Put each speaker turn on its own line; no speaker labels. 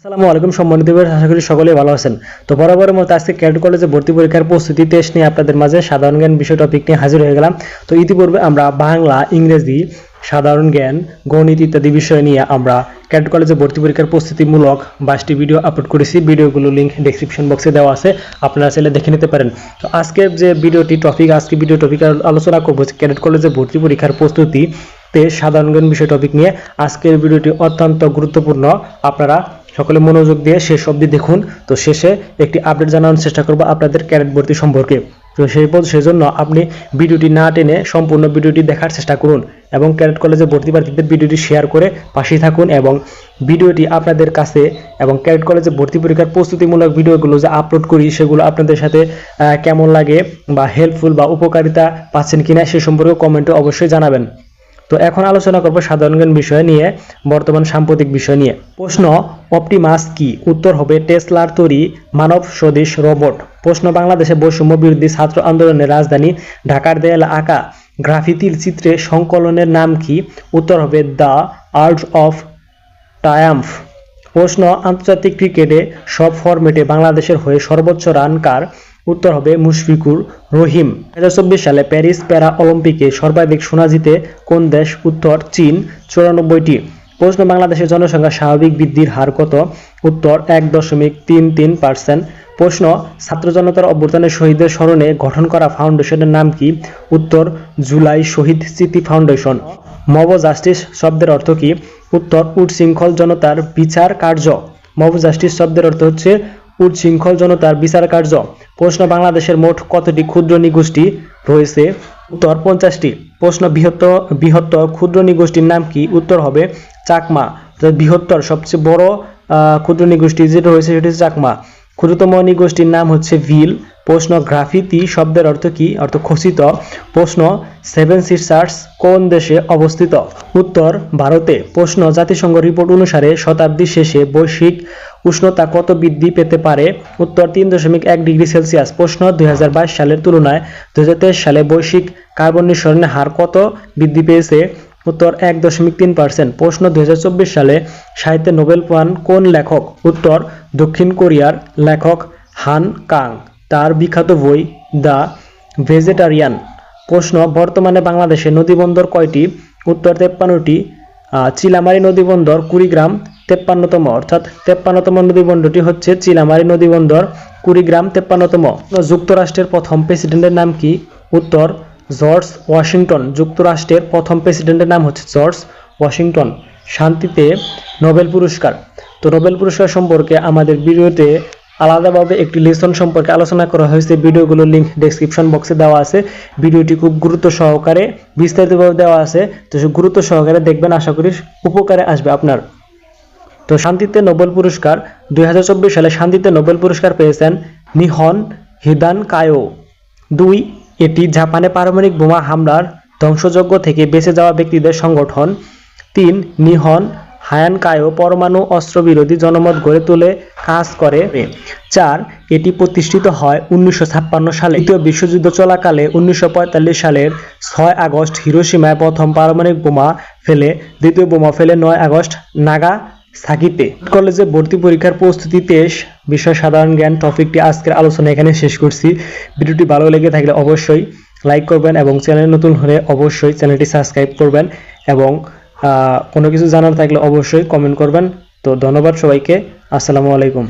আসসালামু আলাইকুম সম্মানিত ভিউয়ার্স, আশা করি সকলেই ভালো আছেন। তো বরাবরের মতো আজকে ক্যাডেট কলেজে ভর্তি পরীক্ষার প্রস্তুতি টেস্ট নিয়ে আপনাদের মাঝে সাধারণ জ্ঞান বিষয় টপিক নিয়ে হাজির হয়ে গেলাম। তো ইতিপূর্বে আমরা বাংলা, ইংরেজি, সাধারণ জ্ঞান, গণিত ইত্যাদি বিষয় নিয়ে আমরা ক্যাডেট কলেজে ভর্তি পরীক্ষার প্রস্তুতিমূলক 22টি ভিডিও আপলোড করেছি। ভিডিওগুলো লিঙ্ক ডেসক্রিপশন বক্সে দেওয়া আছে, আপনারা চাইলে দেখে নিতে পারেন। তো আজকের যে আজকে ভিডিও টপিক আলোচনা করবো ক্যাডেট কলেজে ভর্তি পরীক্ষার প্রস্তুতি সাধারণ জ্ঞান বিষয় টপিক নিয়ে। আজকের ভিডিওটি অত্যন্ত গুরুত্বপূর্ণ, আপনারা সকলে মনোযোগ দিয়ে শেষ অবধি দেখুন। তো শেষে একটি আপডেট জানানোর চেষ্টা করব আপনাদের ক্যাডেট ভর্তি সম্পর্কে। তো সেজন্য আপনি ভিডিওটি না টেনে সম্পূর্ণ ভিডিওটি দেখার চেষ্টা করুন এবং ক্যাডেট কলেজে ভর্তি প্রার্থীদের ভিডিওটি শেয়ার করে পাশেই থাকুন এবং ভিডিওটি আপনাদের কাছে এবং ক্যাডেট কলেজে ভর্তি পরীক্ষার প্রস্তুতিমূলক ভিডিওগুলো যে আপলোড করি সেগুলো আপনাদের সাথে কেমন লাগে বা হেল্পফুল বা উপকারিতা পাচ্ছেন কিনা সে সম্পর্কে কমেন্টে অবশ্যই জানাবেন। তো এখন আলোচনা করব সাধারণ জ্ঞান বিষয় নিয়ে, বর্তমান সাম্প্রতিক বিষয় নিয়ে। প্রশ্ন, অপটিমাস কি? উত্তর হবে টেসলার তৈরি মানব সদৃশ রোবট। প্রশ্ন, বাংলাদেশে বৈষম্য বিরোধী ছাত্র আন্দোলনের রাজধানী ঢাকার দেয়ালে আঁকা গ্রাফিতির চিত্রে সংকলনের নাম কি? উত্তর হবে দ্য আর্ট অফ ট্রায়াম্ফ। প্রশ্ন, আন্তর্জাতিক ক্রিকেটে সব ফরম্যাটে বাংলাদেশের হয়ে সর্বোচ্চ রান কার? উত্তর হবে মুশফিকুর রহিম। 2024 সালে প্যারিস প্যারা অলিম্পিকে সর্বাধিক সোনা জিতে কোন দেশ? উত্তর চীন, 94টি। প্রশ্ন, বাংলাদেশের জনসংখ্যা স্বাভাবিক বৃদ্ধির হার কত? উত্তর 1.33%। প্রশ্ন, ছাত্র জনতার অভ্যুত্থানের শহীদদের স্মরণে গঠন করা ফাউন্ডেশনের নাম কি? উত্তর জুলাই শহীদ স্মৃতি ফাউন্ডেশন। মব জাস্টিস শব্দের অর্থ কি? উত্তর উচ্ছৃঙ্খল জনতার বিচার কার্য। মব জাস্টিস শব্দের অর্থ হচ্ছে উচ্ছৃঙ্খল জনতার বিচার কার্য। প্রশ্ন, বাংলাদেশের মোট কতটি ক্ষুদ্র নৃগোষ্ঠী রয়েছে? উত্তর 50টি। প্রশ্ন, বৃহত্তর ক্ষুদ্র নৃগোষ্ঠীর নাম কি? উত্তর হবে চাকমা। বৃহত্তর সবচেয়ে বড় ক্ষুদ্র নৃগোষ্ঠী যেটা রয়েছে সেটি হচ্ছে চাকমা। ক্ষুদ্রতম নৃগোষ্ঠীর নাম হচ্ছে ভিল। প্রশ্ন, গ্রাফিতি শব্দের অর্থ কি? অর্থ খচিত। প্রশ্ন, সেভেন সিস্টার্স কোন দেশে অবস্থিত? উত্তর ভারতে। প্রশ্ন, জাতিসংঘ রিপোর্ট অনুসারে শতাব্দীর শেষে বৈশ্বিক উষ্ণতা কত বৃদ্ধি পেতে পারে? উত্তর 3.1 ডিগ্রি সেলসিয়াস। প্রশ্ন, 2022 সালের তুলনায় 2023 সালে বৈশ্বিক কার্বন নিঃসরণের হার কত বৃদ্ধি পেয়েছে? উত্তর 1.3%। প্রশ্ন, 2024 সালে সাহিত্যে নোবেল পান কোন লেখক? উত্তর দক্ষিণ কোরিয়ার লেখক হান কাং, তার বিখ্যাত বই দ্য ভেজেটারিয়ান। প্রশ্ন, বর্তমানে বাংলাদেশে নদীবন্দর কয়টি? উত্তর 53টি। চিলামারী নদীবন্দর কুড়িগ্রাম 53তম, অর্থাৎ 53তম নদীবন্দরটি হচ্ছে চিলামারী নদীবন্দর কুড়িগ্রাম 53তম। যুক্তরাষ্ট্রের প্রথম প্রেসিডেন্টের নাম কি? উত্তর জর্জ ওয়াশিংটন। যুক্তরাষ্ট্রের প্রথম প্রেসিডেন্টের নাম হচ্ছে জর্জ ওয়াশিংটন। শান্তিতে নোবেল পুরস্কার। তো নোবেল পুরস্কার সম্পর্কে আমাদের ভিডিওতে আলাদাভাবে একটি লেসন সম্পর্কে আলোচনা করা হয়েছে। ভিডিওগুলোর লিঙ্ক ডেসক্রিপশন বক্সে দেওয়া আছে। ভিডিওটি খুব গুরুত্ব সহকারে বিস্তারিতভাবে দেওয়া আছে, তো গুরুত্ব সহকারে দেখবেন, আশা করি উপকারে আসবে আপনার। তো শান্তিতে নোবেল পুরস্কার 2024 সালে শান্তিতে নোবেল পুরস্কার পেয়েছেন নিহন হিদানকায়ো। 2, এটি জাপানে পারমাণবিক বোমা হামলার ধ্বংসযজ্ঞ থেকে বেঁচে যাওয়া ব্যক্তিদের সংগঠন। 3, নিহন হায়ানকায়ো পরমাণু অস্ত্র বিরোধী জনমত গড়ে তুলে কাজ করে। 4, এটি প্রতিষ্ঠিত হয় 1956 সালে। দ্বিতীয় বিশ্বযুদ্ধ চলাকালে 1945 সালের 6 আগস্ট হিরোশিমায় প্রথম পারমাণবিক বোমা ফেলে, দ্বিতীয় বোমা ফেলে 9 আগস্ট নাগাসাকিতে। কলেজে ভর্তি পরীক্ষার প্রস্তুতি বিষয় সাধারণ জ্ঞান টপিকটি আজকের আলোচনা এখানে শেষ করছি। ভিডিওটি ভালো লেগে থাকলে অবশ্যই লাইক করবেন এবং চ্যানেল নতুন হলে অবশ্যই চ্যানেলটি সাবস্ক্রাইব করবেন এবং কোনো কিছু জানার থাকলে অবশ্যই কমেন্ট করবেন। তো ধন্যবাদ সবাইকে। আসসালামু আলাইকুম।